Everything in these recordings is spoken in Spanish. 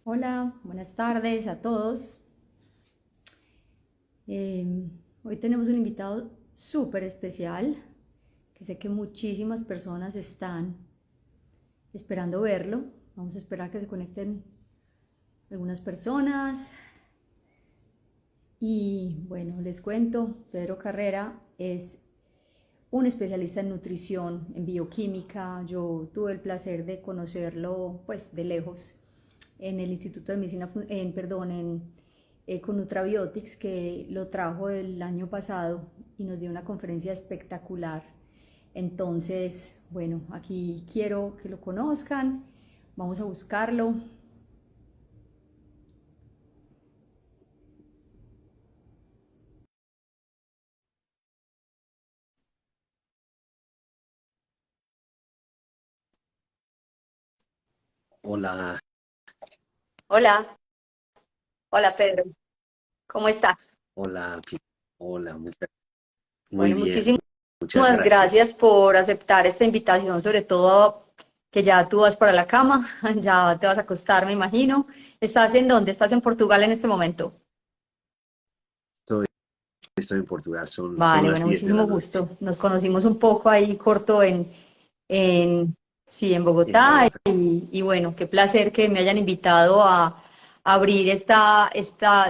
Hola, buenas tardes a todos. Hoy tenemos un invitado súper especial que sé que muchísimas personas están esperando verlo. Vamos a esperar que se conecten algunas personas. Y bueno, les cuento, Pedro Carrera es un especialista en nutrición, en bioquímica. Yo tuve el placer de conocerlo pues de lejos en el Instituto de Medicina, con Nutrabiotics, que lo trajo el año pasado y nos dio una conferencia espectacular. Entonces, bueno, aquí quiero que lo conozcan, vamos a buscarlo. Hola, Hola, hola Pedro, ¿cómo estás? hola, hola, muy Bueno, bien, muchísimas muchas gracias gracias. por aceptar esta invitación, sobre todo que ya tú vas para la cama, ya te vas a acostar, me imagino. ¿Estás en dónde? ¿Estás en Portugal en este momento? Estoy, estoy en Portugal, son Vale, las bueno, 10 de la muchísimo noche gusto. Nos conocimos un poco ahí corto en, sí, en en Bogotá Bogotá. y bueno, qué placer que me hayan invitado a abrir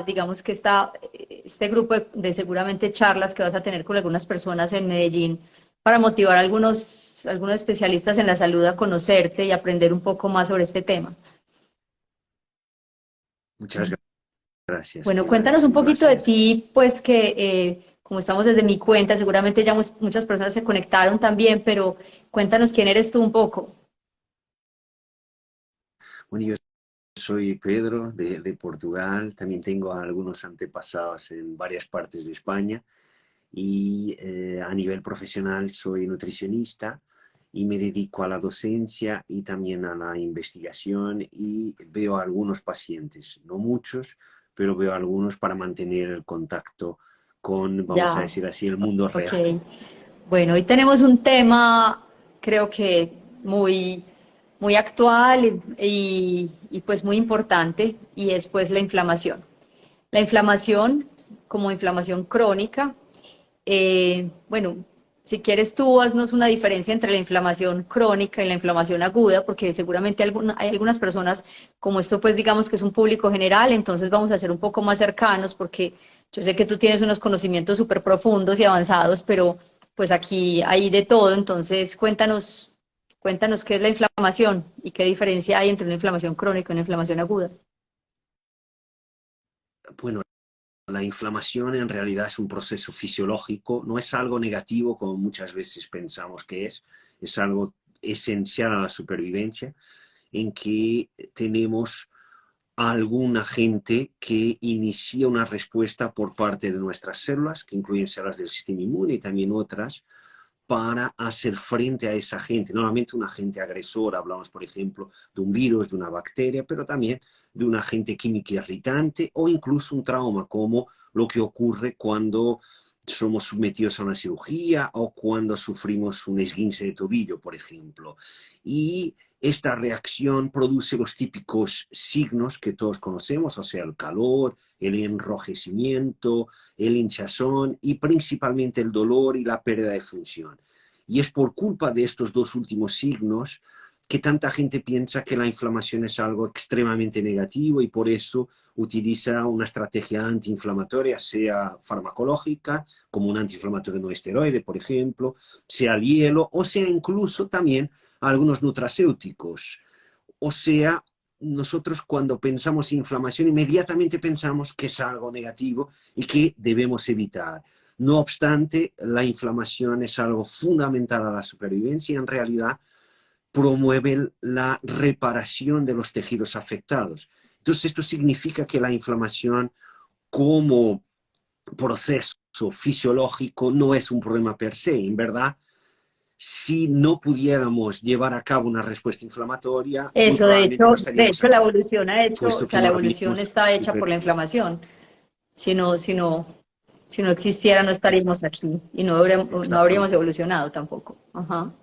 digamos que este grupo de seguramente charlas que vas a tener con algunas personas en Medellín para motivar a algunos especialistas en la salud a conocerte y aprender un poco más sobre este tema. Muchas gracias, Bueno, igual cuéntanos es un un poquito de placer. ti, pues que como estamos desde mi cuenta, seguramente ya muchas personas se conectaron también, pero cuéntanos quién eres tú un poco. Bueno, yo soy Pedro de Portugal, también tengo algunos antepasados en varias partes de España y a nivel profesional soy nutricionista y me dedico a la docencia y también a la investigación y veo a algunos pacientes, no muchos, pero veo a algunos para mantener el contacto con, vamos a Ya, decir así, el mundo ok. real. Bueno, hoy tenemos un tema, creo que muy actual y pues muy importante, y es pues la inflamación. La inflamación como inflamación crónica. Bueno, si quieres tú, haznos una diferencia entre la inflamación crónica y la inflamación aguda, porque seguramente hay algunas personas, como esto pues digamos que es un público general, entonces vamos a ser un poco más cercanos, porque yo sé que tú tienes unos conocimientos súper profundos y avanzados, pero pues aquí hay de todo, entonces cuéntanos qué es la inflamación y qué diferencia hay entre una inflamación crónica y una inflamación aguda. Bueno, la inflamación en realidad es un proceso fisiológico, no es algo negativo como muchas veces pensamos que es algo esencial a la supervivencia, en que tenemos algún agente que inicia una respuesta por parte de nuestras células, que incluyen células del sistema inmune y también otras, para hacer frente a ese agente. Normalmente un agente agresor, hablamos por ejemplo de un virus, de una bacteria, pero también de un agente químico irritante o incluso un trauma, como lo que ocurre cuando somos sometidos a una cirugía o cuando sufrimos un esguince de tobillo, por ejemplo. Y esta reacción produce los típicos signos que todos conocemos, o sea, el calor, el enrojecimiento, el hinchazón y principalmente el dolor y la pérdida de función. Y es por culpa de estos dos últimos signos que tanta gente piensa que la inflamación es algo extremadamente negativo y por eso utiliza una estrategia antiinflamatoria, sea farmacológica, como un antiinflamatorio no esteroide, por ejemplo, sea el hielo, o sea incluso también algunos nutracéuticos. O sea, nosotros cuando pensamos inflamación inmediatamente pensamos que es algo negativo y que debemos evitar. No obstante, la inflamación es algo fundamental a la supervivencia y en realidad promueve la reparación de los tejidos afectados. Entonces, esto significa que la inflamación como proceso fisiológico no es un problema per se. En verdad, si no pudiéramos llevar a cabo una respuesta inflamatoria, muy Eso, probablemente no de estaríamos hecho, la aquí, evolución ha hecho, o puesto que sea, la no evolución habríamos está hecha por la supervivido. inflamación. Si no existiera, no estaríamos aquí y no habríamos Exactamente. evolucionado tampoco. Ajá.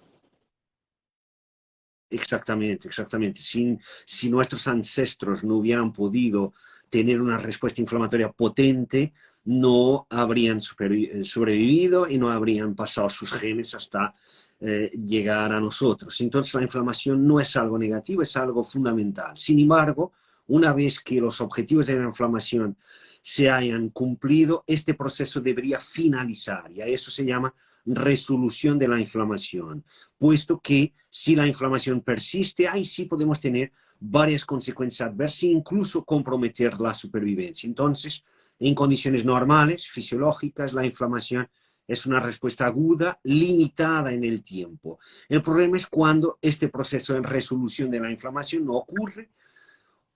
Exactamente, exactamente. Si nuestros ancestros no hubieran podido tener una respuesta inflamatoria potente, no habrían sobrevivido y no habrían pasado sus genes hasta llegar a nosotros. Entonces la inflamación no es algo negativo, es algo fundamental. Sin embargo, una vez que los objetivos de la inflamación se hayan cumplido, este proceso debería finalizar y a eso se llama resolución de la inflamación, puesto que si la inflamación persiste, ahí sí podemos tener varias consecuencias adversas e incluso comprometer la supervivencia. Entonces, en condiciones normales, fisiológicas, la inflamación es una respuesta aguda, limitada en el tiempo. El problema es cuando este proceso de resolución de la inflamación no ocurre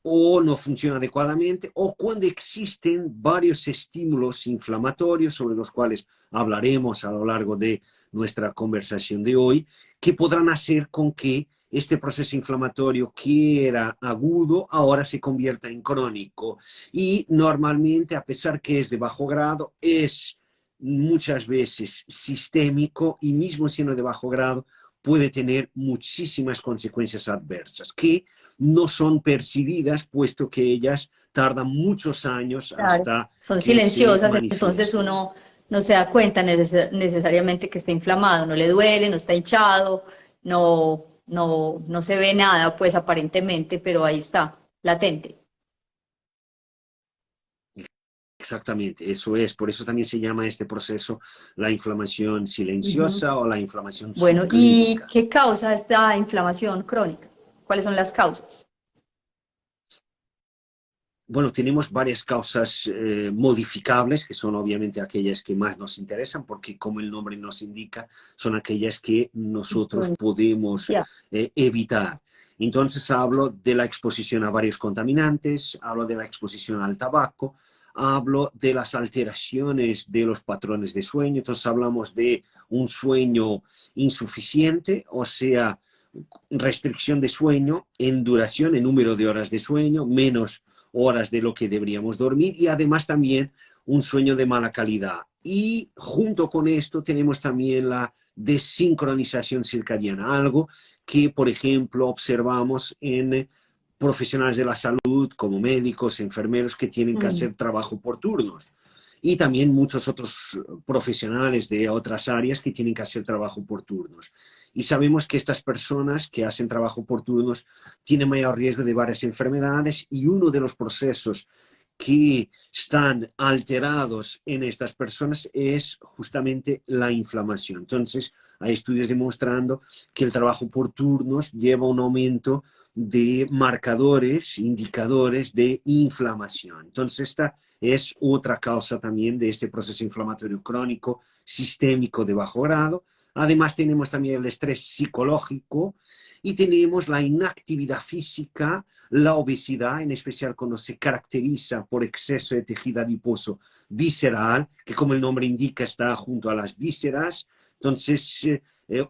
o no funciona adecuadamente, o cuando existen varios estímulos inflamatorios sobre los cuales hablaremos a lo largo de nuestra conversación de hoy, que podrán hacer con que este proceso inflamatorio que era agudo ahora se convierta en crónico. Y normalmente, a pesar que es de bajo grado, es muchas veces sistémico y mismo siendo de bajo grado, puede tener muchísimas consecuencias adversas que no son percibidas, puesto que ellas tardan muchos años Claro, hasta son que se silenciosas, entonces manifiesten. uno no se da cuenta necesariamente que está inflamado, no le duele, no está hinchado, no se ve nada, pues aparentemente, pero ahí está, latente. Exactamente, eso es. Por eso también se llama este proceso la inflamación Ujú. silenciosa o la inflamación Bueno, ¿y subclínica. qué causa esta inflamación crónica? ¿Cuáles son las causas? Bueno, tenemos varias causas modificables, que son obviamente aquellas que más nos interesan, porque como el nombre nos indica, son aquellas que nosotros podemos Ya. evitar. Entonces hablo de la exposición a varios contaminantes, hablo de la exposición al tabaco, hablo de las alteraciones de los patrones de sueño, entonces hablamos de un sueño insuficiente, o sea, restricción de sueño en duración, en número de horas de sueño, menos horas de lo que deberíamos dormir y además también un sueño de mala calidad. Y junto con esto tenemos también la desincronización circadiana, algo que, por ejemplo, observamos en profesionales de la salud como médicos, enfermeros que tienen que Mm. hacer trabajo por turnos. Y también muchos otros profesionales de otras áreas que tienen que hacer trabajo por turnos. Y sabemos que estas personas que hacen trabajo por turnos tienen mayor riesgo de varias enfermedades y uno de los procesos que están alterados en estas personas es justamente la inflamación. Entonces, hay estudios demostrando que el trabajo por turnos lleva a un aumento de marcadores, indicadores de inflamación. Entonces, esta es otra causa también de este proceso inflamatorio crónico sistémico de bajo grado. Además, tenemos también el estrés psicológico y tenemos la inactividad física, la obesidad, en especial cuando se caracteriza por exceso de tejido adiposo visceral, que como el nombre indica está junto a las vísceras. Entonces,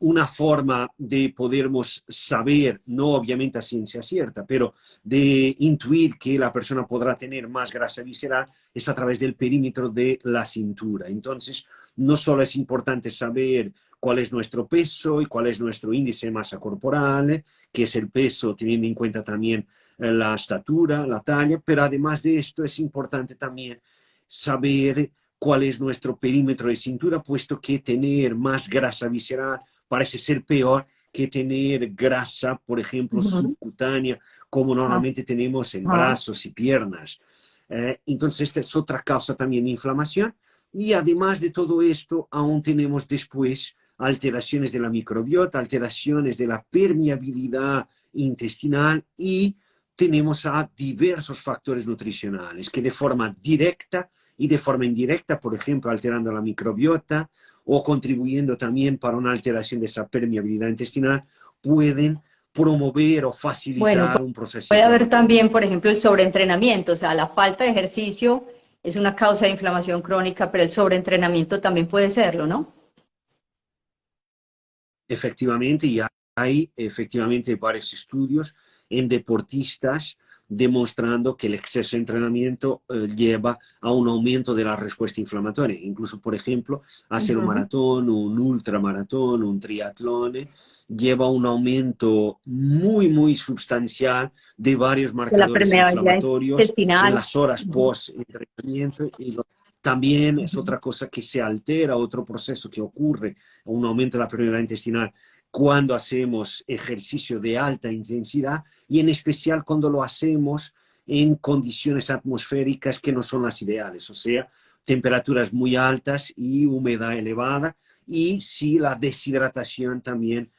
una forma de podermos saber, no obviamente a ciencia cierta, pero de intuir que la persona podrá tener más grasa visceral es a través del perímetro de la cintura. Entonces, no solo es importante saber cuál es nuestro peso y cuál es nuestro índice de masa corporal, que es el peso teniendo en cuenta también la estatura, la talla, pero además de esto es importante también saber cuál es nuestro perímetro de cintura, puesto que tener más grasa visceral parece ser peor que tener grasa, por ejemplo, Ujú. subcutánea, como normalmente tenemos en Ajá. brazos y piernas. Entonces, esta es otra causa también de inflamación. Y además de todo esto, aún tenemos después alteraciones de la microbiota, alteraciones de la permeabilidad intestinal y tenemos a diversos factores nutricionales que de forma directa y de forma indirecta, por ejemplo, alterando la microbiota o contribuyendo también para una alteración de esa permeabilidad intestinal, pueden promover o Bueno, facilitar un proceso puede haber inflamatorio. también, por ejemplo, el sobreentrenamiento, o sea, la falta de ejercicio es una causa de inflamación crónica, pero el sobreentrenamiento también puede serlo, ¿no? Efectivamente, y hay efectivamente varios estudios en deportistas demostrando que el exceso de entrenamiento lleva a un aumento de la respuesta inflamatoria. Incluso, por ejemplo, hacer un Ujú. maratón, un ultramaratón, un triatlón, lleva a un aumento muy, muy sustancial de varios De la marcadores permeabilidad inflamatorios en intestinal. las horas post-entrenamiento. También es otra cosa que se altera, otro proceso que ocurre, un aumento de la permeabilidad intestinal cuando hacemos ejercicio de alta intensidad y en especial cuando lo hacemos en condiciones atmosféricas que no son las ideales, o sea, temperaturas muy altas y humedad elevada, y si la deshidratación también,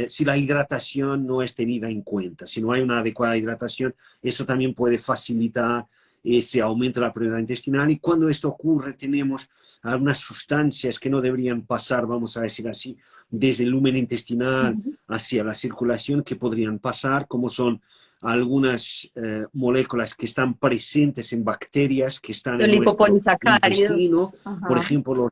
si la hidratación no es tenida en cuenta, si no hay una adecuada hidratación, eso también puede facilitar ese aumento de la permeabilidad intestinal. Y cuando esto ocurre, tenemos algunas sustancias que no deberían pasar, vamos a decir así, desde el lumen intestinal Ujú. hacia la circulación, que podrían pasar, como son algunas moléculas que están presentes en bacterias que están Los en nuestro intestino, lipopolisacáridos. por Ajá. ejemplo,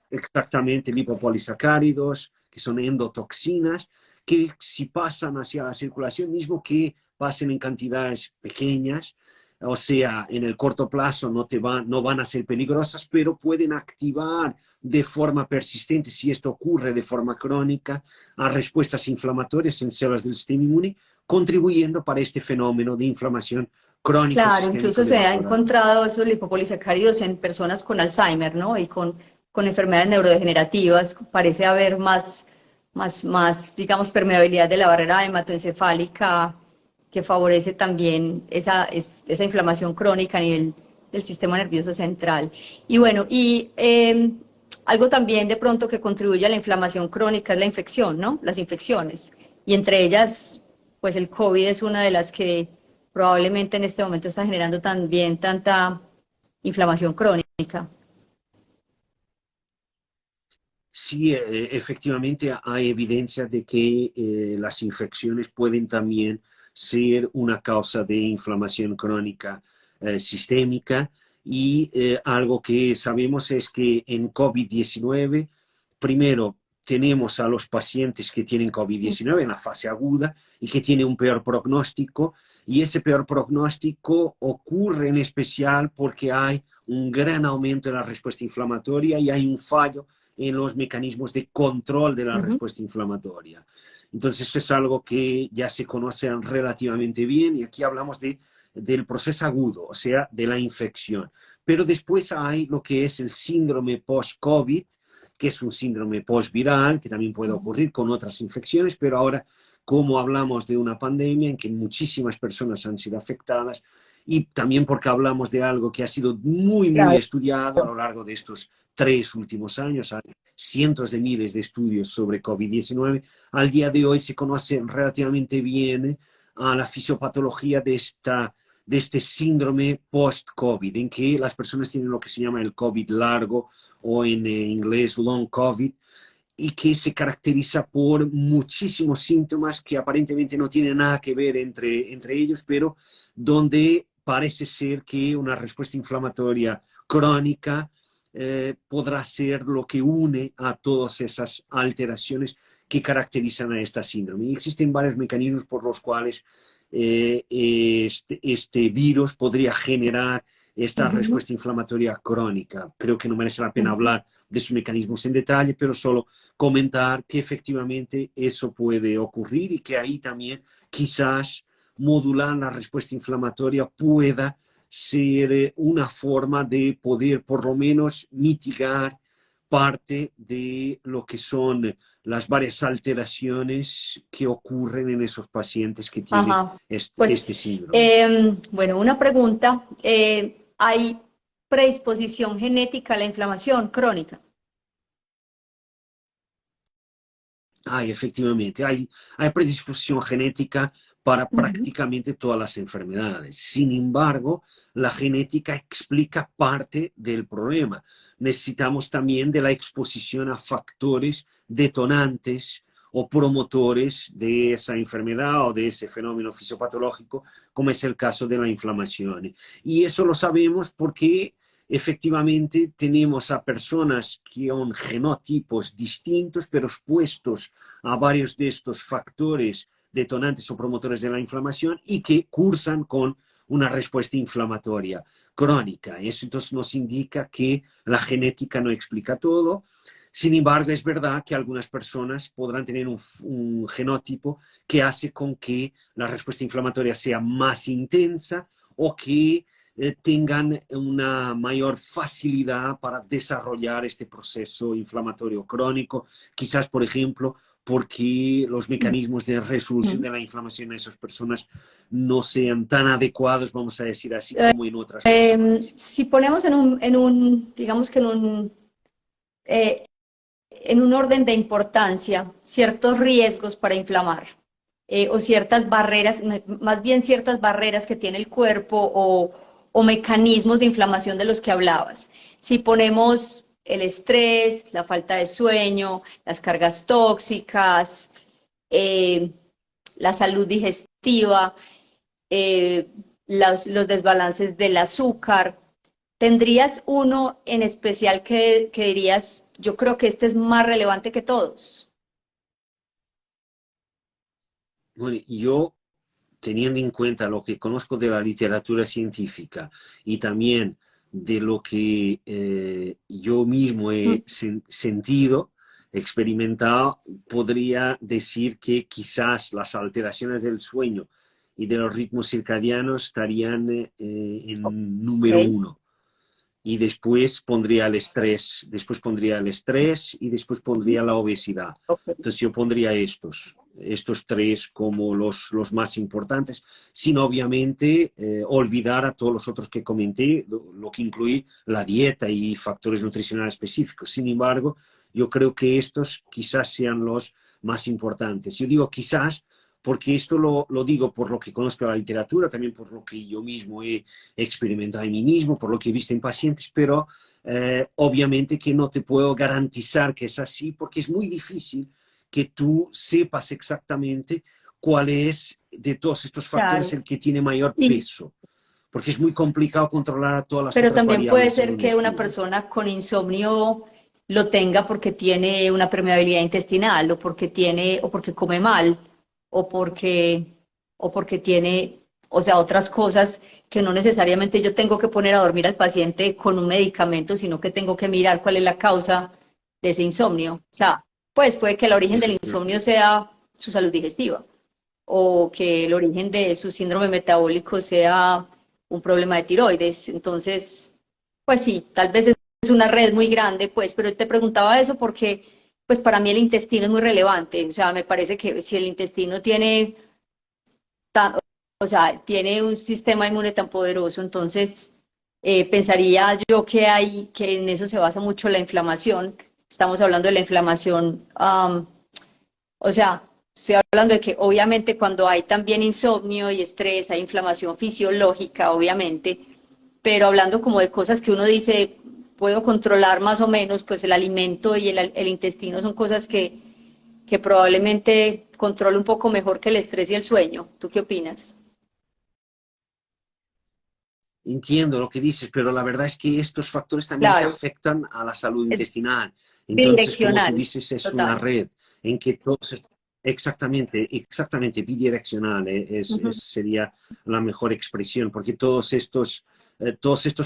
exactamente lipopolisacáridos, que son endotoxinas, que si pasan hacia la circulación, mismo que pasen en cantidades pequeñas, o sea, en el corto plazo no van a ser peligrosas, pero pueden activar de forma persistente, si esto ocurre de forma crónica, a respuestas inflamatorias en células del sistema inmune, contribuyendo para este fenómeno de inflamación crónico Claro, sistémico incluso de se ha bajo grado. encontrado esos lipopolisacáridos en personas con Alzheimer, ¿no? Y con enfermedades neurodegenerativas. Parece haber digamos, permeabilidad de la barrera hematoencefálica que favorece también esa inflamación crónica a nivel del sistema nervioso central. Y bueno, algo también de pronto que contribuye a la inflamación crónica es la infección, ¿no? Las infecciones. Y entre ellas, pues el COVID es una de las que probablemente en este momento está generando también tanta inflamación crónica. Sí, efectivamente hay evidencia de que las infecciones pueden también ser una causa de inflamación crónica sistémica, y algo que sabemos es que en COVID-19, primero tenemos a los pacientes que tienen COVID-19 en la fase aguda y que tienen un peor pronóstico, y ese peor pronóstico ocurre en especial porque hay un gran aumento de la respuesta inflamatoria y hay un fallo en los mecanismos de control de la Ujú. respuesta inflamatoria. Entonces, eso es algo que ya se conoce relativamente bien, y aquí hablamos del proceso agudo, o sea, de la infección. Pero después hay lo que es el síndrome post-COVID, que es un síndrome post-viral, que también puede ocurrir con otras infecciones, pero ahora, como hablamos de una pandemia en que muchísimas personas han sido afectadas, y también porque hablamos de algo que ha sido muy, muy Claro. estudiado a lo largo de estos 3 últimos años, hay cientos de miles de estudios sobre COVID-19, al día de hoy se conoce relativamente bien a la fisiopatología de este síndrome post-COVID, en que las personas tienen lo que se llama el COVID largo, o en inglés long COVID, y que se caracteriza por muchísimos síntomas que aparentemente no tienen nada que ver entre ellos, pero donde parece ser que una respuesta inflamatoria crónica podrá ser lo que une a todas esas alteraciones que caracterizan a esta síndrome. Y existen varios mecanismos por los cuales este virus podría generar esta Ujú, respuesta inflamatoria crónica. Creo que no merece la pena ujú. hablar de sus mecanismos en detalle, pero solo comentar que efectivamente eso puede ocurrir, y que ahí también quizás modular la respuesta inflamatoria pueda ser una forma de poder por lo menos mitigar parte de lo que son las varias alteraciones que ocurren en esos pacientes que tienen Ajá. Pues, este síndrome. bueno, una pregunta. ¿Hay predisposición genética a la inflamación crónica? Efectivamente, hay predisposición genética para Ujú. prácticamente todas las enfermedades. Sin embargo, la genética explica parte del problema. Necesitamos también de la exposición a factores detonantes o promotores de esa enfermedad o de ese fenómeno fisiopatológico, como es el caso de la inflamación. Y eso lo sabemos porque efectivamente tenemos a personas que son genotipos distintos, pero expuestos a varios de estos factores detonantes o promotores de la inflamación, y que cursan con una respuesta inflamatoria crónica. Eso entonces nos indica que la genética no explica todo. Sin embargo, es verdad que algunas personas podrán tener un genotipo que hace con que la respuesta inflamatoria sea más intensa o que tengan una mayor facilidad para desarrollar este proceso inflamatorio crónico. Quizás, por ejemplo, porque los mecanismos de resolución de la inflamación en esas personas no sean tan adecuados, vamos a decir así, como en otras personas. Si ponemos digamos que en un orden de importancia, ciertos riesgos para inflamar o ciertas barreras, más bien ciertas barreras que tiene el cuerpo o mecanismos de inflamación de los que hablabas. Si ponemos el estrés, la falta de sueño, las cargas tóxicas, la salud digestiva, los desbalances del azúcar, ¿tendrías uno en especial que dirías, yo creo que este es más relevante que todos? Bueno, yo, teniendo en cuenta lo que conozco de la literatura científica y también de lo que yo mismo he sentido, experimentado, podría decir que quizás las alteraciones del sueño y de los ritmos circadianos estarían en número Okay. uno. Y después pondría el estrés y después pondría la obesidad. Okay. Entonces yo pondría estos tres como los más importantes, sin obviamente olvidar a todos los otros que comenté, lo que incluye la dieta y factores nutricionales específicos. Sin embargo, yo creo que estos quizás sean los más importantes. Yo digo quizás porque esto lo digo por lo que conozco de la literatura, también por lo que yo mismo he experimentado en mí mismo, por lo que he visto en pacientes, pero obviamente que no te puedo garantizar que es así, porque es muy difícil que tú sepas exactamente cuál es de todos estos factores Claro. el que tiene mayor Sí. peso, porque es muy complicado controlar a todas las Pero otras también puede variables en ser un que una estudio. persona con insomnio lo tenga porque tiene una permeabilidad intestinal o porque come mal o porque tiene, o sea, otras cosas que no necesariamente yo tengo que poner a dormir al paciente con un medicamento, sino que tengo que mirar cuál es la causa de ese insomnio. O sea, pues puede que el origen del insomnio Efectivamente. sea su salud digestiva o que el origen de su síndrome metabólico sea un problema de tiroides. Entonces, pues sí, tal vez es una red muy grande, pues, pero te preguntaba eso porque, pues para mí el intestino es muy relevante. O sea, me parece que si el intestino tiene, o sea, tiene un sistema inmune tan poderoso, entonces pensaría yo que en eso se basa mucho la inflamación. Estamos hablando de la inflamación, o sea, estoy hablando de que obviamente cuando hay también insomnio y estrés, hay inflamación fisiológica, obviamente, pero hablando como de cosas que uno dice, puedo controlar más o menos, pues el alimento y el intestino son cosas que probablemente controlo un poco mejor que el estrés y el sueño. ¿Tú qué opinas? Entiendo lo que dices, pero la verdad es que estos factores también te Claro, afectan a la salud es intestinal. Entonces, como tú bidireccional, dices, es una total. red en que todos, exactamente, bidireccional, Ujú. sería la mejor expresión, porque todos estos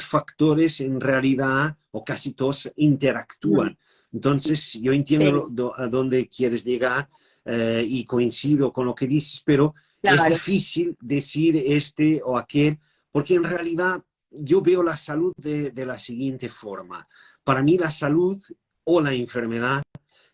factores en realidad, o casi todos, Ujú. interactúan. Entonces, yo entiendo Sí, a dónde quieres llegar y coincido con lo que dices, pero es claro. difícil decir este o aquel porque en realidad yo veo la salud de la siguiente forma. Para mí la salud o la enfermedad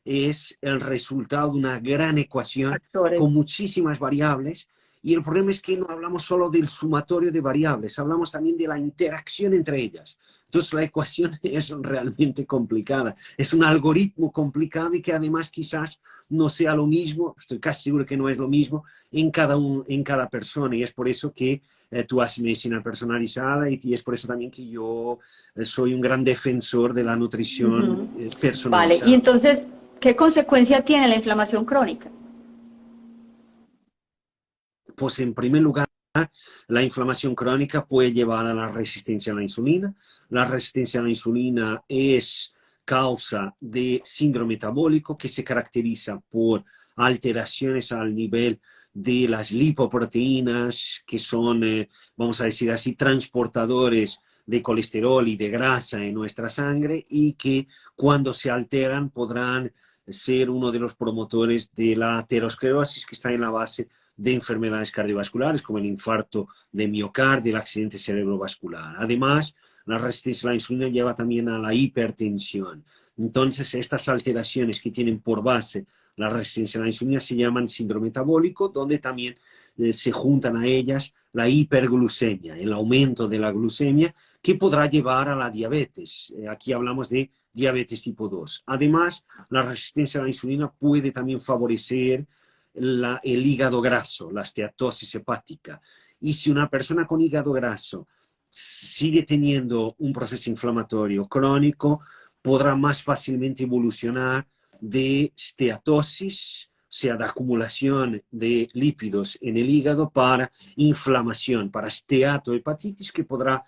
es el resultado de una gran ecuación con Factores. muchísimas variables y el problema es que no hablamos solo del sumatorio de variables, hablamos también de la interacción entre ellas. Entonces la ecuación es realmente complicada, es un algoritmo complicado y que además quizás no sea lo mismo, estoy casi seguro que no es lo mismo en cada persona y es por eso que tú haces medicina personalizada y es por eso también que yo soy un gran defensor de la nutrición Ujú. Vale, y personalizada. entonces, ¿qué consecuencia tiene la inflamación crónica? Pues en primer lugar, la inflamación crónica puede llevar a la resistencia a la insulina. La resistencia a la insulina es causa de síndrome metabólico que se caracteriza por alteraciones al nivel de las lipoproteínas, que son, vamos a decir así, transportadores de colesterol y de grasa en nuestra sangre y que cuando se alteran podrán ser uno de los promotores de la aterosclerosis que está en la base de enfermedades cardiovasculares como el infarto de miocardio, el accidente cerebrovascular. Además, la resistencia a la insulina lleva también a la hipertensión. Entonces, estas alteraciones que tienen por base la resistencia a la insulina se llaman síndrome metabólico, donde también se juntan a ellas la hiperglucemia, el aumento de la glucemia, que podrá llevar a la diabetes. Aquí hablamos de diabetes tipo 2. Además, la resistencia a la insulina puede también favorecer el hígado graso, la esteatosis hepática. Y si una persona con hígado graso sigue teniendo un proceso inflamatorio crónico, podrá más fácilmente evolucionar de steatosis, o sea, de acumulación de lípidos en el hígado, para inflamación, para esteatohepatitis, que podrá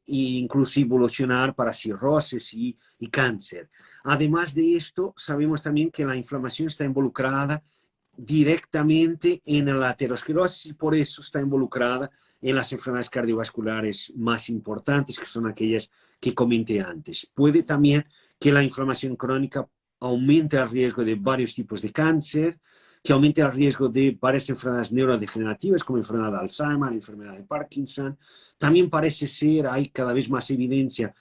incluso evolucionar para cirrosis y cáncer. Además de esto, sabemos también que la inflamación está involucrada directamente en la aterosclerosis y por eso está involucrada en las enfermedades cardiovasculares más importantes, que son aquellas que comenté antes. Puede también que la inflamación crónica aumente el riesgo de varios tipos de cáncer, que aumente el riesgo de varias enfermedades neurodegenerativas como enfermedad de Alzheimer, enfermedad de Parkinson. También parece ser, hay cada vez más evidencia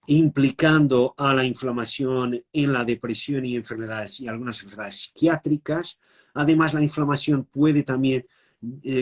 implicando a la inflamación en la depresión y enfermedades y algunas enfermedades psiquiátricas. Además, la inflamación puede también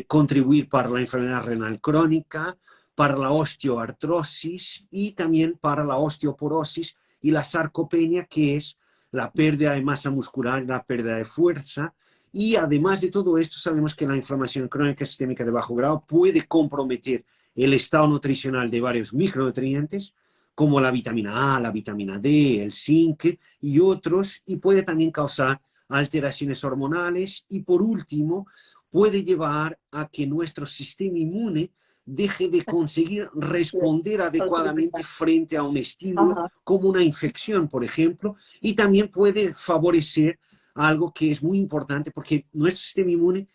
contribuir para la enfermedad renal crónica, para la osteoartrosis y también para la osteoporosis y la sarcopenia, que es la pérdida de masa muscular y la pérdida de fuerza. Y además de todo esto, sabemos que la inflamación crónica sistémica de bajo grado puede comprometer el estado nutricional de varios micronutrientes, como la vitamina A, la vitamina D, el zinc y otros, y puede también causar alteraciones hormonales y por último puede llevar a que nuestro sistema inmune deje de conseguir responder adecuadamente frente a un estímulo Ajá. como una infección, por ejemplo, y también puede favorecer algo que es muy importante porque nuestro sistema inmune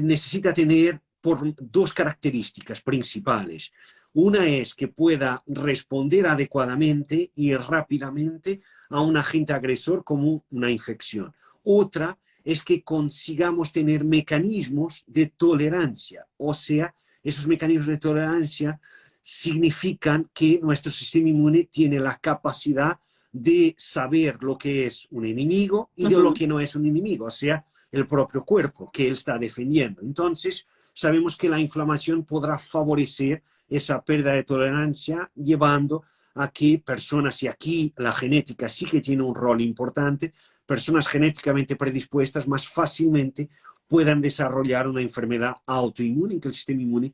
necesita tener por dos características principales. Una es que pueda responder adecuadamente y rápidamente a un agente agresor como una infección. Otra es que consigamos tener mecanismos de tolerancia, o sea, esos mecanismos de tolerancia significan que nuestro sistema inmune tiene la capacidad de saber lo que es un enemigo y de lo que no es un enemigo, o sea, el propio cuerpo que él está defendiendo. Entonces, sabemos que la inflamación podrá favorecer esa pérdida de tolerancia, llevando a que personas, y aquí la genética sí que tiene un rol importante, personas genéticamente predispuestas más fácilmente puedan desarrollar una enfermedad autoinmune, en que el sistema inmune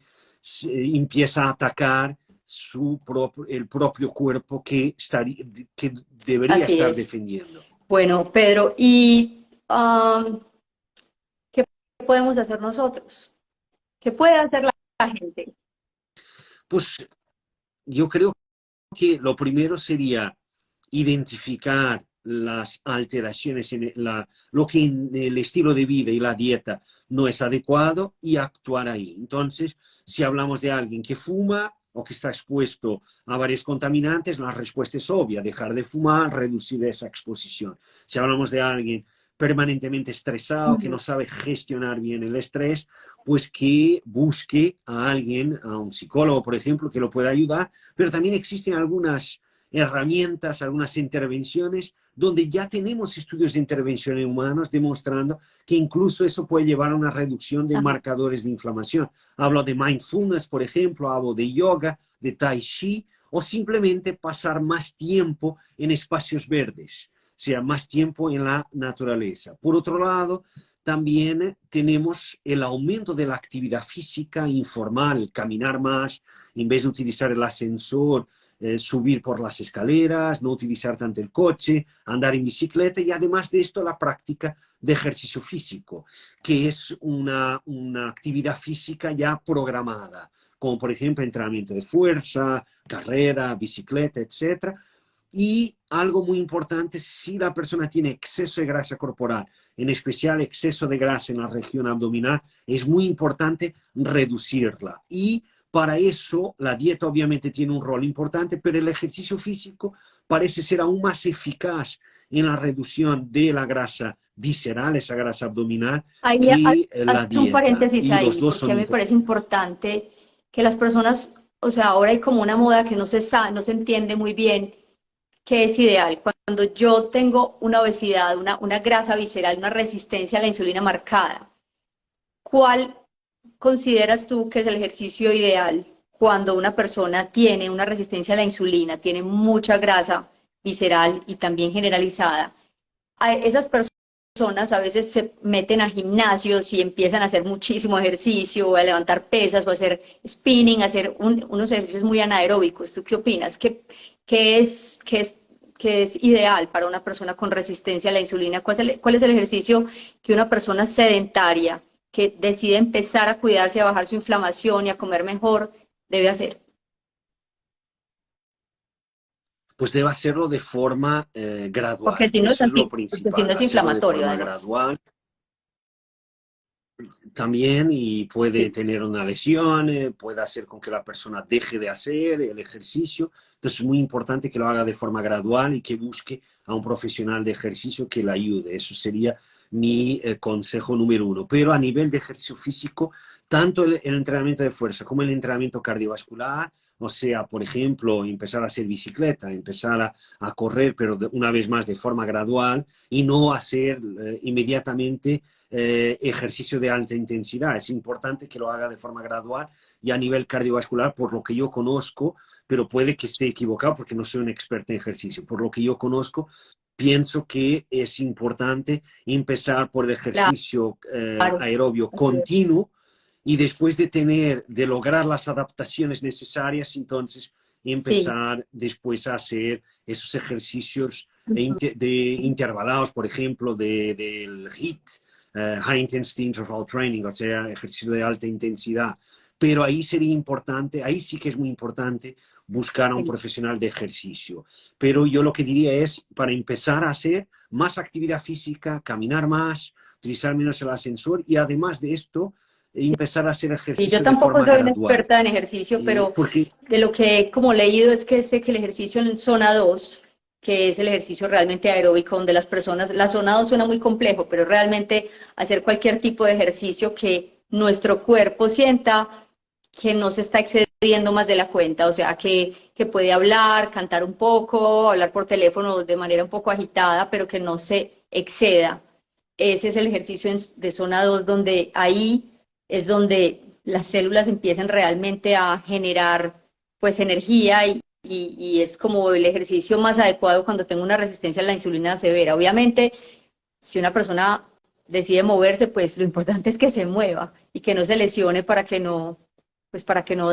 empieza a atacar el propio cuerpo que debería Así estar es. defendiendo. Bueno, Pedro, ¿y qué podemos hacer nosotros? ¿Qué puede hacer la gente? Pues yo creo que lo primero sería identificar las alteraciones lo que en el estilo de vida y la dieta no es adecuado y actuar ahí. Entonces, si hablamos de alguien que fuma o que está expuesto a varios contaminantes, la respuesta es obvia: dejar de fumar, reducir esa exposición. Si hablamos de alguien permanentemente estresado, que no sabe gestionar bien el estrés, pues que busque a alguien, a un psicólogo, por ejemplo, que lo pueda ayudar. Pero también existen algunas herramientas, algunas intervenciones, donde ya tenemos estudios de intervención en humanos demostrando que incluso eso puede llevar a una reducción de Ajá. marcadores de inflamación. Hablo de mindfulness, por ejemplo, hablo de yoga, de tai chi, o simplemente pasar más tiempo en espacios verdes, o sea, más tiempo en la naturaleza. Por otro lado, también tenemos el aumento de la actividad física informal, caminar más, en vez de utilizar el ascensor, subir por las escaleras, no utilizar tanto el coche, andar en bicicleta, y además de esto la práctica de ejercicio físico, que es una actividad física ya programada, como por ejemplo entrenamiento de fuerza, carrera, bicicleta, etcétera. Y algo muy importante, si la persona tiene exceso de grasa corporal, en especial exceso de grasa en la región abdominal, es muy importante reducirla. Y Para eso, la dieta obviamente tiene un rol importante, pero el ejercicio físico parece ser aún más eficaz en la reducción de la grasa visceral, esa grasa abdominal, Ahí que la haces un dieta. paréntesis Y los ahí, dos porque son a mí me importantes. parece importante que las personas, o sea, ahora hay como una moda que no se entiende muy bien qué es ideal. Cuando yo tengo una obesidad, una grasa visceral, una resistencia a la insulina marcada, ¿cuál consideras tú que es el ejercicio ideal cuando una persona tiene una resistencia a la insulina, tiene mucha grasa visceral y también generalizada? A esas personas a veces se meten a gimnasios y empiezan a hacer muchísimo ejercicio, a levantar pesas o a hacer spinning, a hacer unos ejercicios muy anaeróbicos. ¿Tú qué opinas? ¿Qué es, qué es, qué es ideal para una persona con resistencia a la insulina? Cuál es el ejercicio que una persona sedentaria que decide empezar a cuidarse, a bajar su inflamación y a comer mejor debe hacer? Pues debe hacerlo de forma Porque gradual. si no es Eso es lo porque si no principal, es hacerlo de inflamatorio forma además. gradual también, y puede Sí, tener una lesión, puede hacer con que la persona deje de hacer el ejercicio. Entonces es muy importante que lo haga de forma gradual y que busque a un profesional de ejercicio que le ayude. Eso sería mi consejo número uno. Pero a nivel de ejercicio físico, tanto el entrenamiento de fuerza como el entrenamiento cardiovascular, o sea, por ejemplo, empezar a hacer bicicleta, empezar a correr, pero una vez más de forma gradual y no hacer inmediatamente ejercicio de alta intensidad. Es importante que lo haga de forma gradual y a nivel cardiovascular, por lo que yo conozco, pero puede que esté equivocado porque no soy un experto en ejercicio. Por lo que yo conozco, pienso que es importante empezar por el ejercicio claro, aerobio así es. continuo y después de lograr las adaptaciones necesarias, entonces Sí. empezar después a hacer esos ejercicios Ujú. de intervalados, por ejemplo, del HIIT, High Intensity Interval Training, o sea, ejercicio de alta intensidad. Pero ahí sería importante, ahí sí que es muy importante buscar a un Sí. profesional de ejercicio. Pero yo lo que diría es, para empezar a hacer más actividad física, caminar más, utilizar menos el ascensor y además de esto, Sí, empezar a hacer sí, yo ejercicio de tampoco forma soy una gradual. experta en ejercicio, pero Porque de lo que he como leído es que sé que el ejercicio en zona 2, que es el ejercicio realmente aeróbico, donde las personas, la zona 2 suena muy complejo, pero realmente hacer cualquier tipo de ejercicio que nuestro cuerpo sienta que no se está excediendo más de la cuenta, o sea, que puede hablar, cantar un poco, hablar por teléfono de manera un poco agitada, pero que no se exceda. Ese es el ejercicio de zona 2 donde ahí es donde las células empiezan realmente a generar pues energía y es como el ejercicio más adecuado cuando tengo una resistencia a la insulina severa. Obviamente, si una persona decide moverse, pues lo importante es que se mueva y que no se lesione para que no, pues para que no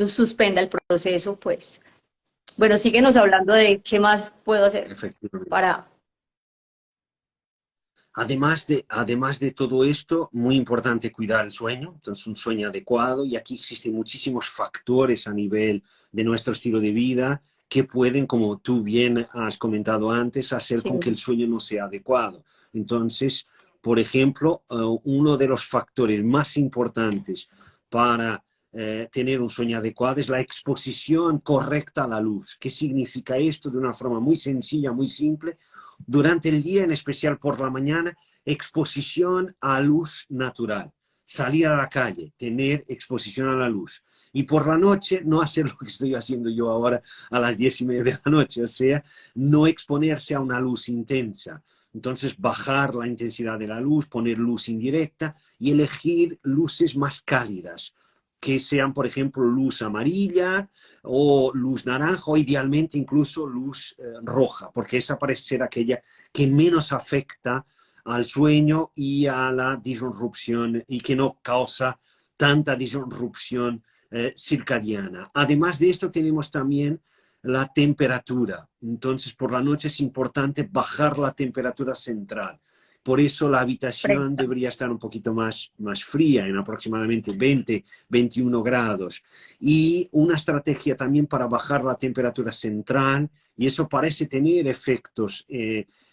suspenda el proceso, pues. Bueno, síguenos hablando de qué más puedo hacer efectivamente. para... Además de todo esto, muy importante cuidar el sueño, entonces un sueño adecuado, y aquí existen muchísimos factores a nivel de nuestro estilo de vida que pueden, como tú bien has comentado antes, hacer Sí, con que el sueño no sea adecuado. Entonces, por ejemplo, uno de los factores más importantes para tener un sueño adecuado es la exposición correcta a la luz. ¿Qué significa esto? De una forma muy sencilla, muy simple, durante el día, en especial por la mañana, exposición a luz natural. Salir a la calle, tener exposición a la luz. Y por la noche, no hacer lo que estoy haciendo yo ahora a las 10:30 de la noche, o sea, no exponerse a una luz intensa. Entonces, bajar la intensidad de la luz, poner luz indirecta y elegir luces más cálidas, que sean, por ejemplo, luz amarilla o luz naranja o idealmente incluso luz roja, porque esa parece ser aquella que menos afecta al sueño y a la disrupción y que no causa tanta disrupción circadiana. Además de esto tenemos también la temperatura. Entonces por la noche es importante bajar la temperatura central. Por eso la habitación fresca. debería estar un poquito más fría, en aproximadamente 20-21 grados. Y una estrategia también para bajar la temperatura central, y eso parece tener efectos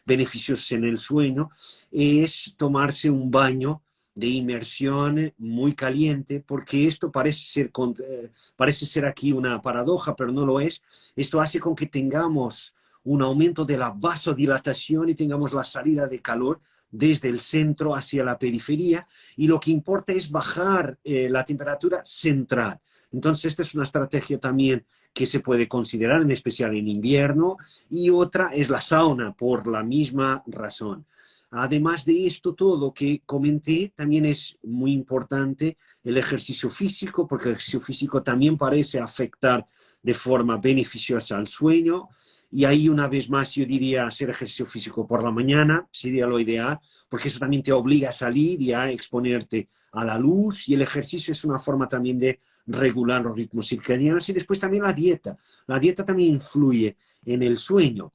beneficiosos en el sueño, es tomarse un baño de inmersión muy caliente, porque esto parece ser aquí una paradoja, pero no lo es. Esto hace con que tengamos un aumento de la vasodilatación y tengamos la salida de calor desde el centro hacia la periferia, y lo que importa es bajar la temperatura central. Entonces, esta es una estrategia también que se puede considerar, en especial en invierno, y otra es la sauna, por la misma razón. Además de esto, todo lo que comenté, también es muy importante el ejercicio físico, porque el ejercicio físico también parece afectar de forma beneficiosa al sueño. Y ahí, una vez más, yo diría hacer ejercicio físico por la mañana, sería lo ideal, porque eso también te obliga a salir y a exponerte a la luz, y el ejercicio es una forma también de regular los ritmos circadianos. Y después también la dieta. La dieta también influye en el sueño.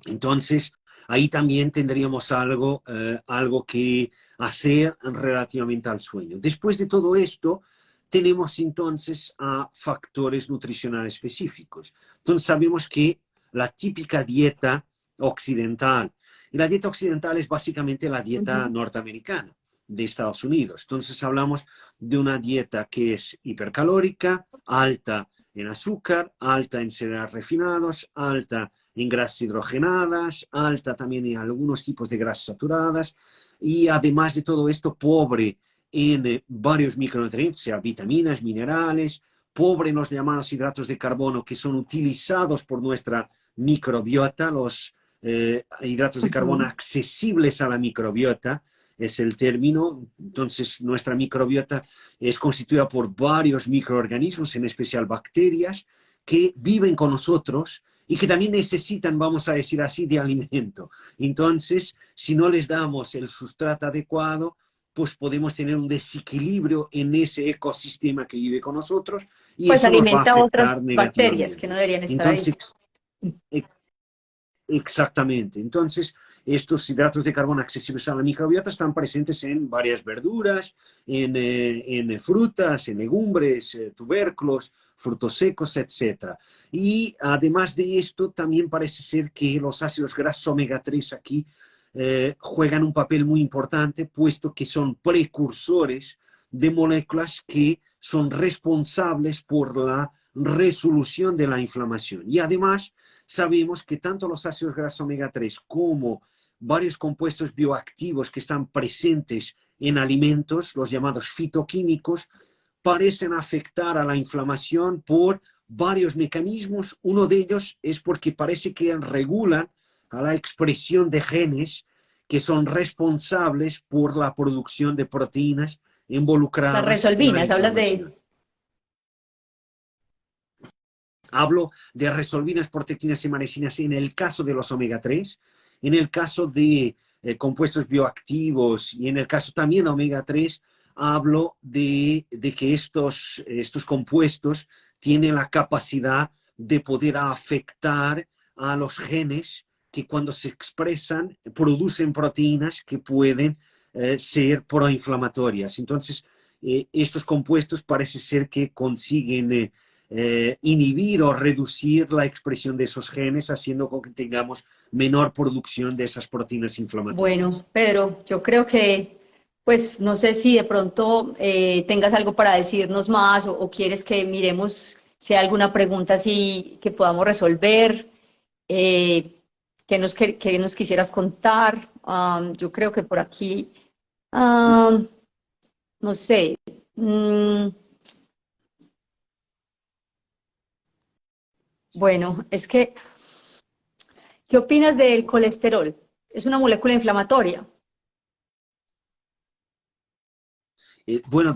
Entonces, ahí también tendríamos algo que hacer relativamente al sueño. Después de todo esto, tenemos entonces a factores nutricionales específicos. Entonces, sabemos que la típica dieta occidental, y la dieta occidental es básicamente la dieta Ujú. norteamericana de Estados Unidos. Entonces, hablamos de una dieta que es hipercalórica, alta en azúcar, alta en cereales refinados, alta en grasas hidrogenadas, alta también en algunos tipos de grasas saturadas, y además de todo esto, pobre en varios micronutrientes, sea vitaminas, minerales, pobre en los llamados hidratos de carbono, que son utilizados por nuestra microbiota, los hidratos de carbono Ujú. accesibles a la microbiota, es el término. Entonces, nuestra microbiota es constituida por varios microorganismos, en especial bacterias, que viven con nosotros y que también necesitan, vamos a decir así, de alimento. Entonces, si no les damos el sustrato adecuado, pues podemos tener un desequilibrio en ese ecosistema que vive con nosotros, y Pues eso nos va a alimenta a otras afectar bacterias que no negativamente. deberían estar ahí. Entonces, exactamente. Entonces, estos hidratos de carbono accesibles a la microbiota están presentes en varias verduras, en frutas, en legumbres, tubérculos, frutos secos, etcétera. Y además de esto, también parece ser que los ácidos grasos omega 3 aquí juegan un papel muy importante, puesto que son precursores de moléculas que son responsables por la resolución de la inflamación. Y además, sabemos que tanto los ácidos grasos omega 3 como varios compuestos bioactivos que están presentes en alimentos, los llamados fitoquímicos, parecen afectar a la inflamación por varios mecanismos. Uno de ellos es porque parece que regulan a la expresión de genes que son responsables por la producción de proteínas Las involucradas en la resolvinas, hablas inflamación. de... Hablo de resolvinas, proteínas y maresinas en el caso de los omega 3, en el caso de compuestos bioactivos y en el caso también de omega 3, hablo de que estos compuestos tienen la capacidad de poder afectar a los genes que, cuando se expresan, producen proteínas que pueden ser proinflamatorias. Entonces, estos compuestos parece ser que consiguen inhibir o reducir la expresión de esos genes, haciendo con que tengamos menor producción de esas proteínas inflamatorias. Bueno, Pedro, yo creo que, pues no sé si de pronto tengas algo para decirnos más o quieres que miremos si hay alguna pregunta así que podamos resolver, eh, que nos quisieras contar. Yo creo que por aquí, um, no sé. Bueno, es que, ¿qué opinas del colesterol? Es una molécula inflamatoria. Bueno,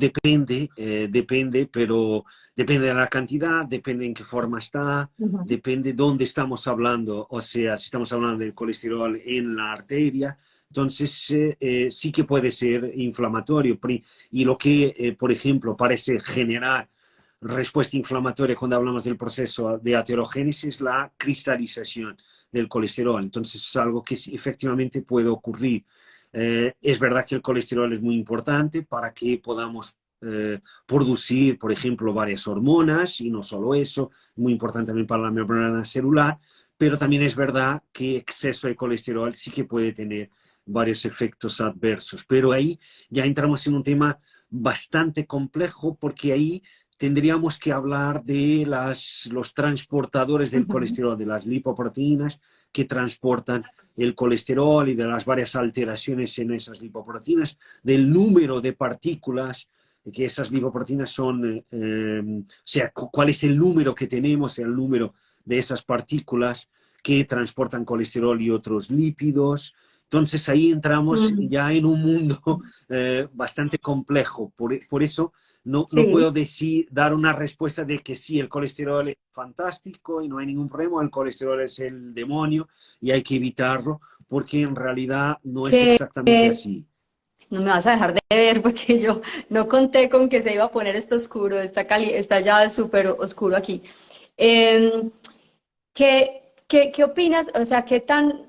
pero depende de la cantidad, depende en qué forma está, Ujú. depende dónde estamos hablando, o sea, si estamos hablando del colesterol en la arteria, entonces sí que puede ser inflamatorio. Y lo que, por ejemplo, parece generar respuesta inflamatoria cuando hablamos del proceso de aterogénesis es la cristalización del colesterol. Entonces es algo que sí, efectivamente puede ocurrir. Es verdad que el colesterol es muy importante para que podamos producir, por ejemplo, varias hormonas, y no solo eso, muy importante también para la membrana celular, pero también es verdad que exceso de colesterol sí que puede tener varios efectos adversos. Pero ahí ya entramos en un tema bastante complejo porque ahí tendríamos que hablar de los transportadores del Ujú. colesterol, de las lipoproteínas que transportan el colesterol y de las varias alteraciones en esas lipoproteínas, del número de partículas que esas lipoproteínas son, o sea, cuál es el número que tenemos, el número de esas partículas que transportan colesterol y otros lípidos. Entonces ahí entramos Ujú. ya en un mundo bastante complejo. Por eso no Sí, puedo dar una respuesta de que sí, el colesterol es fantástico y no hay ningún problema, el colesterol es el demonio y hay que evitarlo, porque en realidad no es que exactamente así. no me vas a dejar de ver porque yo no conté con que se iba a poner esto oscuro, está ya súper oscuro aquí. Eh, ¿qué opinas? O sea, ¿qué tan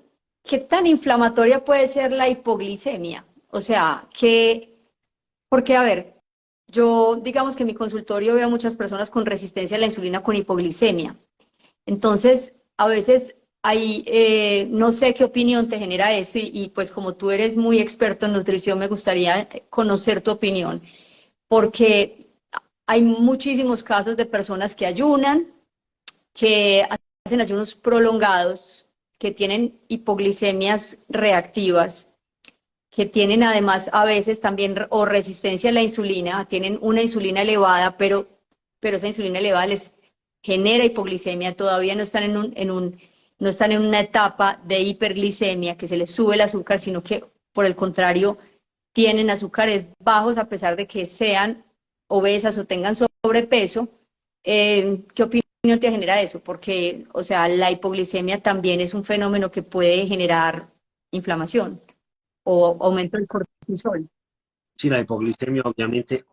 inflamatoria puede ser la hipoglicemia? O sea, porque a ver, yo digamos que en mi consultorio veo a muchas personas con resistencia a la insulina con hipoglicemia. Entonces, a veces hay, no sé qué opinión te genera esto y pues como tú eres muy experto en nutrición, me gustaría conocer tu opinión, porque hay muchísimos casos de personas que ayunan, que hacen ayunos prolongados, que tienen hipoglicemias reactivas, que tienen además a veces también o resistencia a la insulina, tienen una insulina elevada, pero esa insulina elevada les genera hipoglicemia, todavía no están no están en una etapa de hiperglicemia, que se les sube el azúcar, sino que por el contrario tienen azúcares bajos a pesar de que sean obesas o tengan sobrepeso. ¿Qué opinión te genera eso? Porque, o sea, la hipoglicemia también es un fenómeno que puede generar inflamación o aumento del cortisol. Sí, la hipoglicemia obviamente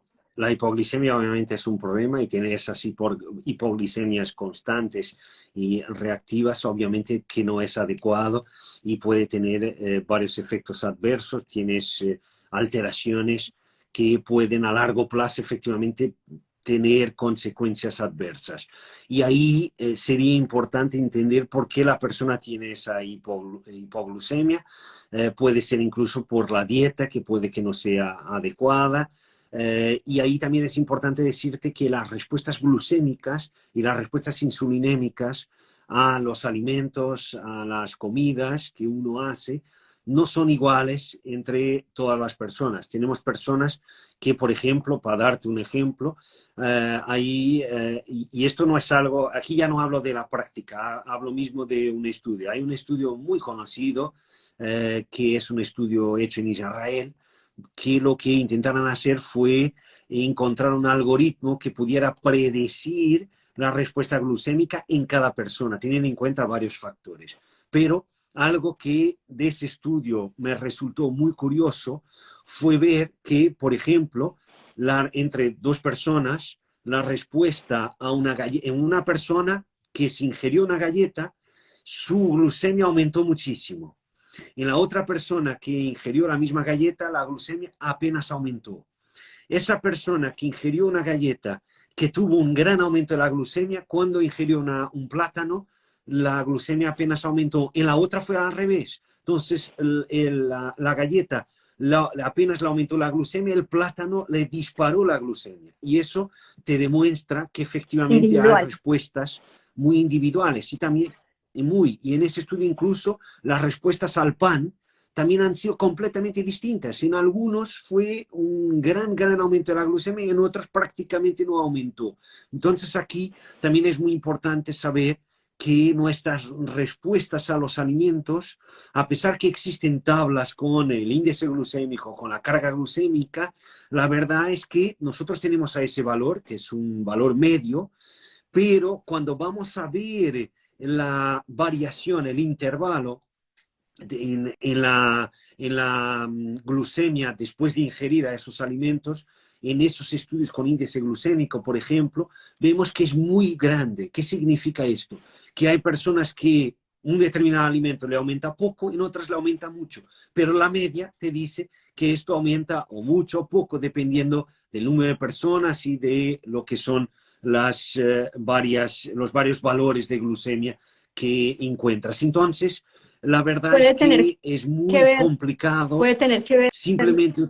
es un problema y tener esas hipoglicemias constantes y reactivas, obviamente que no es adecuado y puede tener varios efectos adversos, tienes alteraciones que pueden a largo plazo efectivamente tener consecuencias adversas. Y ahí sería importante entender por qué la persona tiene esa hipoglucemia. Puede ser incluso por la dieta, que puede que no sea adecuada. Y ahí también es importante decirte que las respuestas glucémicas y las respuestas insulinémicas a los alimentos, a las comidas que uno hace, no son iguales entre todas las personas. Tenemos personas que, por ejemplo, para darte un ejemplo, y esto no es algo, aquí ya no hablo de la práctica, hablo mismo de un estudio. Hay un estudio muy conocido que es un estudio hecho en Israel, que lo que intentaron hacer fue encontrar un algoritmo que pudiera predecir la respuesta glucémica en cada persona, teniendo en cuenta varios factores. Pero algo que de ese estudio me resultó muy curioso fue ver que, por ejemplo, entre dos personas, la respuesta a una galleta, en una persona que se ingirió una galleta, su glucemia aumentó muchísimo. En la otra persona que ingirió la misma galleta, la glucemia apenas aumentó. Esa persona que ingirió una galleta que tuvo un gran aumento de la glucemia, cuando ingirió un plátano, la glucemia apenas aumentó. En la otra fue al revés. Entonces, la galleta apenas le aumentó la glucemia, el plátano le disparó la glucemia. Y eso te demuestra que efectivamente hay Individual. respuestas muy individuales y también y en ese estudio incluso las respuestas al pan también han sido completamente distintas. En algunos fue un gran aumento de la glucemia y en otros prácticamente no aumentó. Entonces aquí también es muy importante saber que nuestras respuestas a los alimentos, a pesar que existen tablas con el índice glucémico, con la carga glucémica, la verdad es que nosotros tenemos a ese valor, que es un valor medio, pero cuando vamos a ver la variación, el intervalo en la glucemia después de ingerir a esos alimentos, en esos estudios con índice glucémico, por ejemplo, vemos que es muy grande. ¿Qué significa esto? Que hay personas que un determinado alimento le aumenta poco, en otras le aumenta mucho, pero la media te dice que esto aumenta o mucho o poco, dependiendo del número de personas y de lo que son los varios valores de glucemia que encuentras. Entonces, la verdad es puede tener que es que muy ver, complicado puede tener que ver, simplemente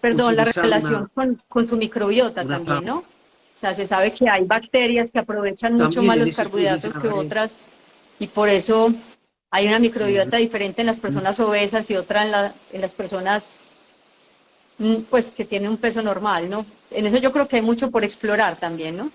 perdón, la utilizar relación con su microbiota una también, tabla. ¿no? O sea, se sabe que hay bacterias que aprovechan mucho También más en los ese estudio dicen, carbohidratos a que ver, otras y por eso hay una ujú, microbiota diferente en las personas obesas y otra en las personas pues que tienen un peso normal, ¿no? En eso yo creo que hay mucho por explorar también, ¿no?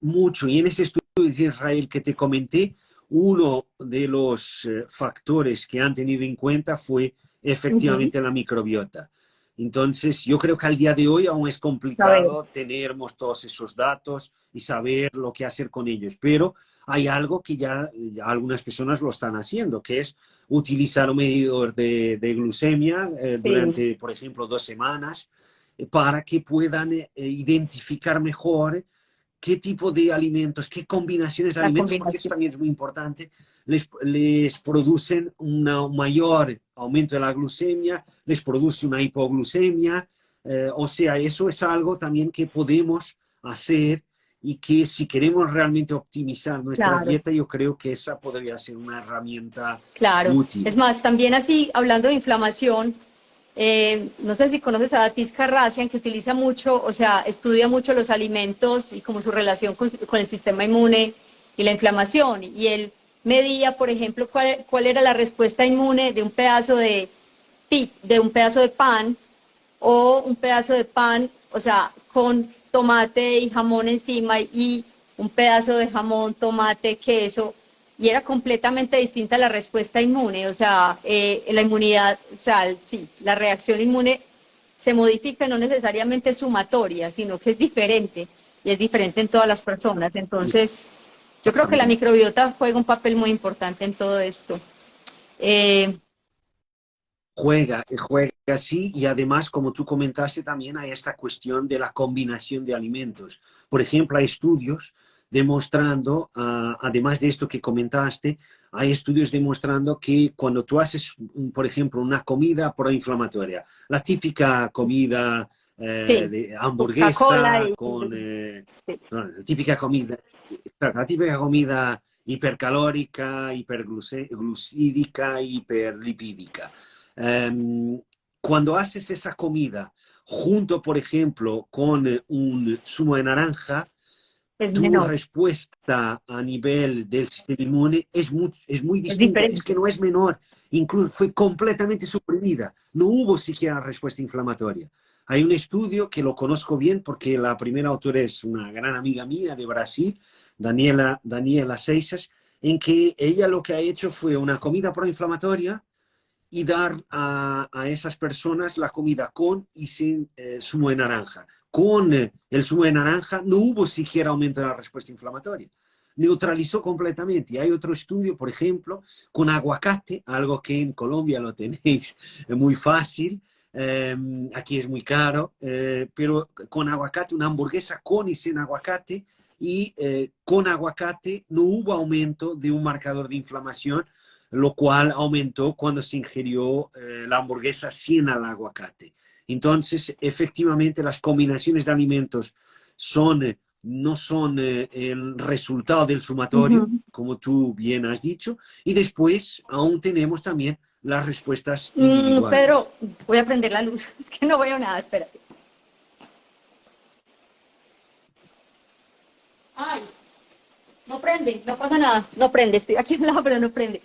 mucho. Y en ese estudio de Israel que te comenté, uno de los factores que han tenido en cuenta fue Uh -huh. efectivamente la microbiota. Entonces, yo creo que al día de hoy aún es Saber. complicado tener todos esos datos y saber lo que hacer con ellos, pero hay algo que ya algunas personas lo están haciendo, que es utilizar un medidor de glucemia Sí, durante, por ejemplo, 2 semanas para que puedan identificar mejor qué tipo de alimentos, qué combinaciones de la alimentos, porque eso combinación. también es muy importante, les producen un mayor aumento de la glucemia, les produce una hipoglucemia, o sea, eso es algo también que podemos hacer y que si queremos realmente optimizar nuestra Claro. dieta, yo creo que esa podría ser una herramienta Claro, es útil. más, también así, hablando de inflamación, no sé si conoces a Datis Karrasian, que utiliza mucho, o sea, estudia mucho los alimentos y como su relación con el sistema inmune y la inflamación. Y él medía, por ejemplo, cuál era la respuesta inmune de un pedazo de un pedazo de pan o un pedazo de pan, o sea, con tomate y jamón encima y un pedazo de jamón, tomate, queso, y era completamente distinta la respuesta inmune, o sea, la inmunidad, o sea, sí, la reacción inmune se modifica, no necesariamente sumatoria, sino que es diferente, y es diferente en todas las personas. Entonces, yo creo que la Exactamente. microbiota juega un papel muy importante en todo esto. Eh, Juega así y además, como tú comentaste, también hay esta cuestión de la combinación de alimentos. Por ejemplo, hay estudios demostrando, además de esto que comentaste, hay estudios demostrando que cuando tú haces, por ejemplo, una comida proinflamatoria, la típica comida sí, de Coca-Cola hamburguesa y con sí, no, la típica comida, exacto, la típica comida hipercalórica, hiperglucídica, hiperlipídica. Cuando haces esa comida junto, por ejemplo, con un zumo de naranja, es tu menor, respuesta a nivel del sistema inmune es muy es distinta. Es que diferente. no es menor, incluso fue completamente suprimida. No hubo siquiera respuesta inflamatoria. Hay un estudio que lo conozco bien porque la primera autora es una gran amiga mía de Brasil, Daniela Seixas, en que ella lo que ha hecho fue una comida proinflamatoria y dar a esas personas la comida con y sin zumo de naranja. Con el zumo de naranja no hubo siquiera aumento de la respuesta inflamatoria. Neutralizó completamente. Y hay otro estudio, por ejemplo, con aguacate, algo que en Colombia lo tenéis muy fácil, aquí es muy caro, pero con aguacate, una hamburguesa con y sin aguacate, y con aguacate no hubo aumento de un marcador de inflamación, lo cual aumentó cuando se ingirió la hamburguesa sin el aguacate. Entonces, efectivamente, las combinaciones de alimentos no son el resultado del Uh sumatorio, -huh. como tú bien has dicho, y después aún tenemos también las respuestas individuales. Pedro, voy a prender la luz, es que no veo nada, espérate. Ay, no prende, no pasa nada, no prende, estoy aquí al lado, pero no prende.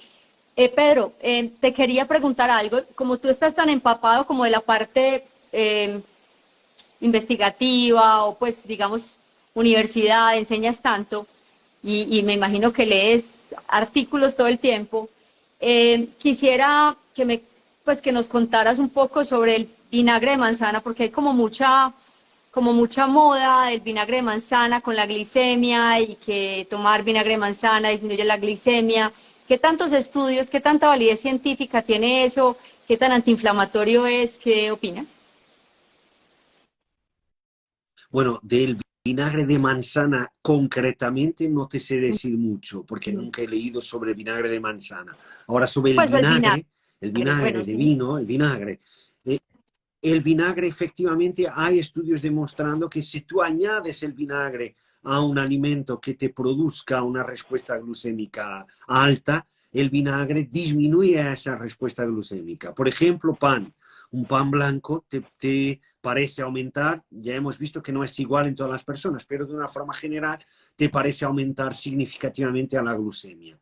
Pedro, te quería preguntar algo, como tú estás tan empapado como de la parte investigativa o pues digamos universidad, enseñas tanto y me imagino que lees artículos todo el tiempo, quisiera pues que nos contaras un poco sobre el vinagre de manzana porque hay como mucha moda del vinagre de manzana con la glicemia y que tomar vinagre de manzana disminuye la glicemia. ¿Qué tantos estudios, qué tanta validez científica tiene eso? ¿Qué tan antiinflamatorio es? ¿Qué opinas? Bueno, del vinagre de manzana concretamente no te sé decir mucho, porque nunca he leído sobre el vinagre de manzana. Ahora, sobre Pues el bueno, vinagre de sí. vino, eh, el vinagre efectivamente hay estudios demostrando que si tú añades el vinagre a un alimento que te produzca una respuesta glucémica alta, el vinagre disminuye esa respuesta glucémica. Por ejemplo, pan. Un pan blanco te parece aumentar, ya hemos visto que no es igual en todas las personas, pero de una forma general te parece aumentar significativamente a la glucemia.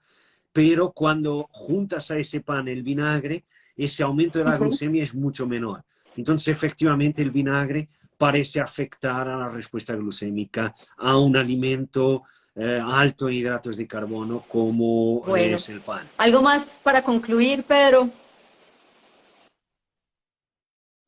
Pero cuando juntas a ese pan el vinagre, ese aumento de la Ok. glucemia es mucho menor. Entonces, efectivamente, el vinagre parece afectar a la respuesta glucémica a un alimento alto en hidratos de carbono como Bueno, es el pan. algo más para concluir, Pedro.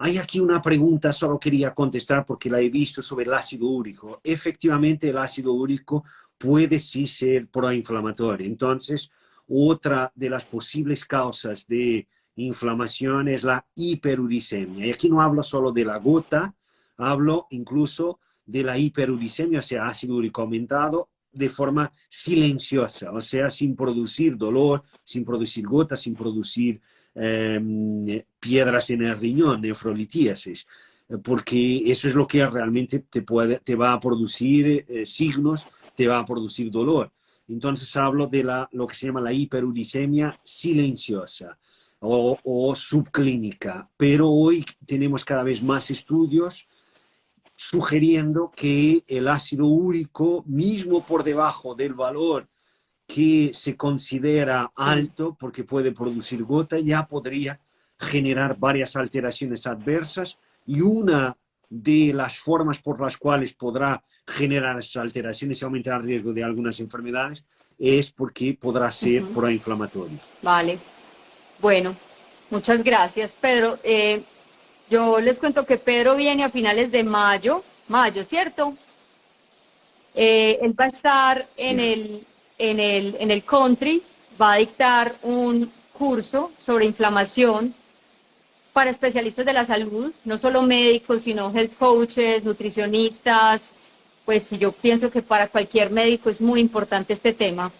Hay aquí una pregunta, solo quería contestar porque la he visto sobre el ácido úrico. Efectivamente, el ácido úrico puede sí ser proinflamatorio. Entonces, otra de las posibles causas de inflamación es la hiperuricemia. Y aquí no hablo solo de la gota, hablo incluso de la hiperuricemia, o sea, ácido úrico aumentado de forma silenciosa, o sea, sin producir dolor, sin producir gotas, sin producir piedras en el riñón, nefrolitíasis, porque eso es lo que realmente te va a producir signos, te va a producir dolor. Entonces hablo de lo que se llama la hiperuricemia silenciosa o subclínica, pero hoy tenemos cada vez más estudios sugiriendo que el ácido úrico, mismo por debajo del valor que se considera Sí. alto porque puede producir gota, ya podría generar varias alteraciones adversas y una de las formas por las cuales podrá generar esas alteraciones y aumentar el riesgo de algunas enfermedades es porque podrá ser Ujú. proinflamatorio. Vale. Bueno, muchas gracias, Pedro. Yo les cuento que Pedro viene a finales de mayo, ¿cierto? Él va a estar Cierto. en el country, va a dictar un curso sobre inflamación para especialistas de la salud, no solo médicos, sino health coaches, nutricionistas, pues yo pienso que para cualquier médico es muy importante este tema.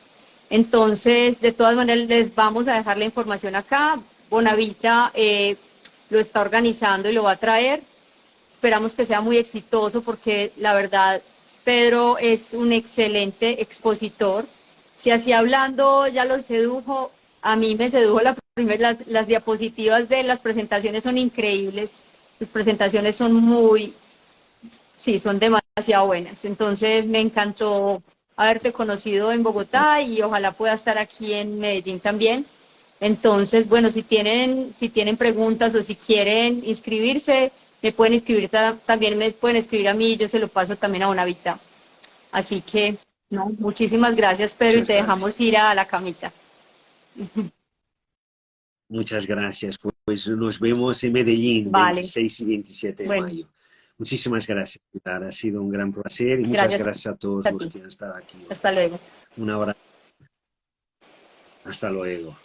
Entonces, de todas maneras, les vamos a dejar la información acá. Bonavita lo está organizando y lo va a traer. Esperamos que sea muy exitoso porque la verdad, Pedro es un excelente expositor. Si así hablando ya lo sedujo, a mí me sedujo las diapositivas de las presentaciones son increíbles. Sus presentaciones son muy, sí, son demasiado buenas. Entonces me encantó haberte conocido en Bogotá y ojalá pueda estar aquí en Medellín también. Entonces, bueno, si tienen preguntas o si quieren inscribirse, me pueden escribir también, me pueden escribir a mí y yo se lo paso también a Bonavita. Así que, no, muchísimas gracias, Pedro, y Muchas te gracias. dejamos ir a la camita. Muchas gracias. Pues nos vemos en Medellín, Vale, 26 y 27 de bueno, mayo. Muchísimas gracias, Pilar. Ha sido un gran placer y muchas gracias gracias a todos a los ti. que han estado aquí hoy. Hasta luego. Un abrazo. Hasta luego.